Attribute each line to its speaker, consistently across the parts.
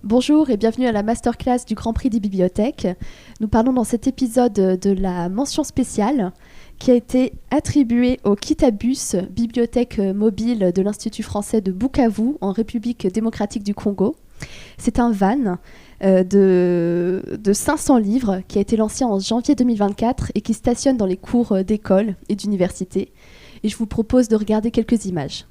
Speaker 1: Bonjour et bienvenue à la masterclass du Grand Prix des bibliothèques. Nous parlons dans cet épisode de la mention spéciale qui a été attribuée au Kitabus, bibliothèque mobile de l'Institut français de Bukavu en République démocratique du Congo. C'est un van de 500 livres qui a été lancé en janvier 2024 et qui stationne dans les cours d'école et d'université. Et je vous propose de regarder quelques images.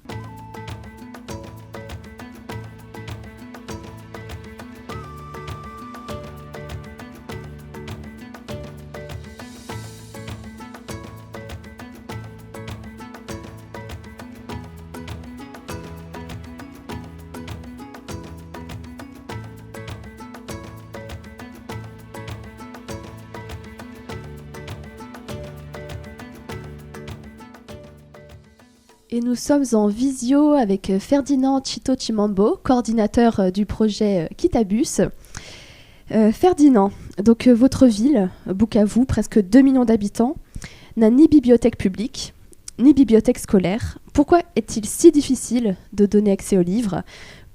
Speaker 1: Et nous sommes en visio avec Ferdinand Chito Chimambo, coordinateur du projet Kitabus. Ferdinand, donc votre ville, Bukavu, presque 2 millions d'habitants, n'a ni bibliothèque publique, ni bibliothèque scolaire. Pourquoi est-il si difficile de donner accès aux livres ?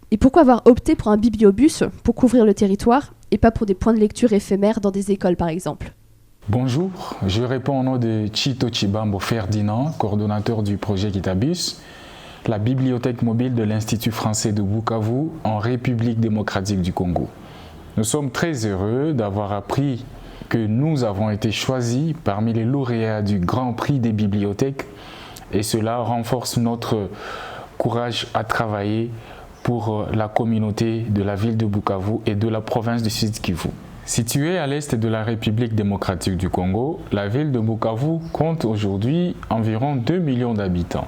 Speaker 1: Et pourquoi avoir opté pour un bibliobus pour couvrir le territoire et pas pour des points de lecture éphémères dans des écoles par exemple ?
Speaker 2: Bonjour, je réponds au nom de Chito Chimambo Ferdinand, coordonnateur du projet Kitabus, la bibliothèque mobile de l'Institut français de Bukavu en République démocratique du Congo. Nous sommes très heureux d'avoir appris que nous avons été choisis parmi les lauréats du Grand Prix des bibliothèques et cela renforce notre courage à travailler pour la communauté de la ville de Bukavu et de la province du Sud-Kivu. Située à l'est de la République démocratique du Congo, la ville de Bukavu compte aujourd'hui environ 2 millions d'habitants.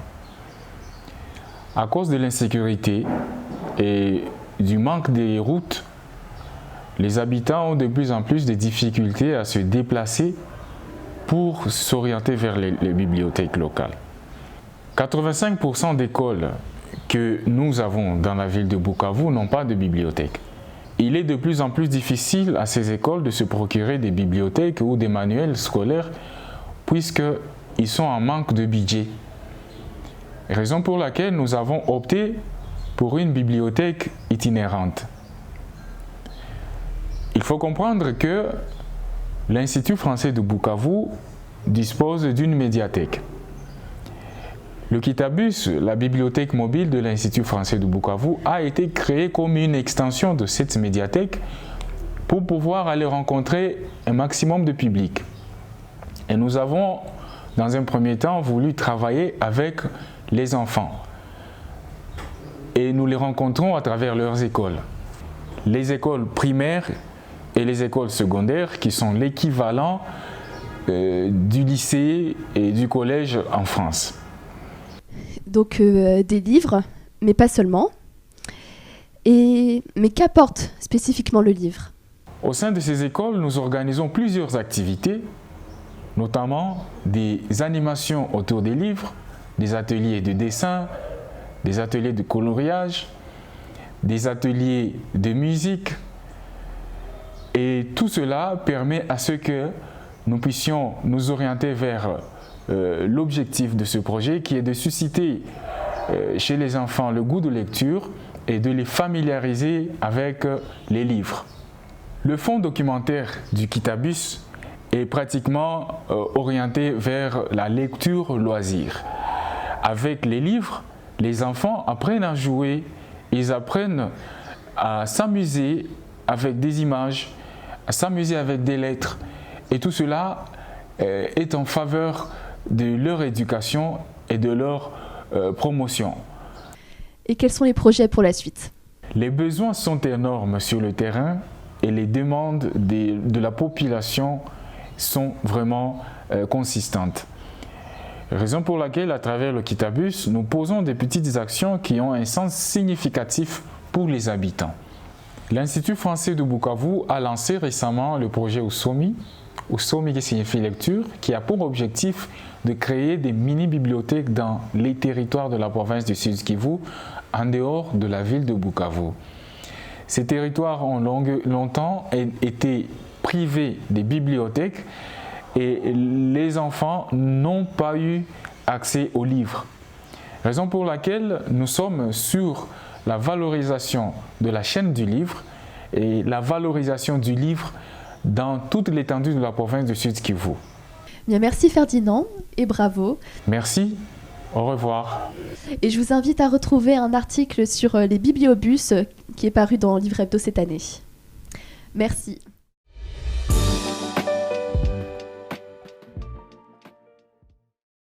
Speaker 2: À cause de l'insécurité et du manque des routes, les habitants ont de plus en plus de difficultés à se déplacer pour s'orienter vers les bibliothèques locales. 85% d'écoles que nous avons dans la ville de Bukavu n'ont pas de bibliothèque. Il est de plus en plus difficile à ces écoles de se procurer des bibliothèques ou des manuels scolaires puisqu'ils sont en manque de budget. Raison pour laquelle nous avons opté pour une bibliothèque itinérante. Il faut comprendre que l'Institut français de Bukavu dispose d'une médiathèque. Le Kitabus, la bibliothèque mobile de l'Institut français de Bukavu, a été créé comme une extension de cette médiathèque pour pouvoir aller rencontrer un maximum de public. Et nous avons, dans un premier temps, voulu travailler avec les enfants. Et nous les rencontrons à travers leurs écoles. Les écoles primaires et les écoles secondaires, qui sont l'équivalent du lycée et du collège en France.
Speaker 1: Donc des livres, mais pas seulement. Mais qu'apporte spécifiquement le livre ?
Speaker 2: Au sein de ces écoles, nous organisons plusieurs activités, notamment des animations autour des livres, des ateliers de dessin, des ateliers de coloriage, des ateliers de musique. Et tout cela permet à ce que nous puissions nous orienter vers l'objectif de ce projet qui est de susciter chez les enfants le goût de lecture et de les familiariser avec les livres. Le fonds documentaire du Kitabus est pratiquement orienté vers la lecture loisir. Avec les livres, les enfants apprennent à jouer, ils apprennent à s'amuser avec des images, à s'amuser avec des lettres et tout cela est en faveur de leur éducation et de leur promotion.
Speaker 1: Et quels sont les projets pour la suite ?
Speaker 2: Les besoins sont énormes sur le terrain et les demandes de la population sont vraiment consistantes. Raison pour laquelle, à travers le Kitabus, nous posons des petites actions qui ont un sens significatif pour les habitants. L'Institut français de Bukavu a lancé récemment le projet Usomi qui signifie lecture, qui a pour objectif de créer des mini-bibliothèques dans les territoires de la province du Sud-Kivu, en dehors de la ville de Bukavu. Ces territoires ont longtemps été privés des bibliothèques et les enfants n'ont pas eu accès aux livres. Raison pour laquelle nous sommes sur la valorisation de la chaîne du livre et la valorisation du livre dans toute l'étendue de la province du Sud-Kivu.
Speaker 1: Bien, merci Ferdinand et bravo.
Speaker 2: Merci, au revoir.
Speaker 1: Et je vous invite à retrouver un article sur les bibliobus qui est paru dans Livre Hebdo cette année. Merci.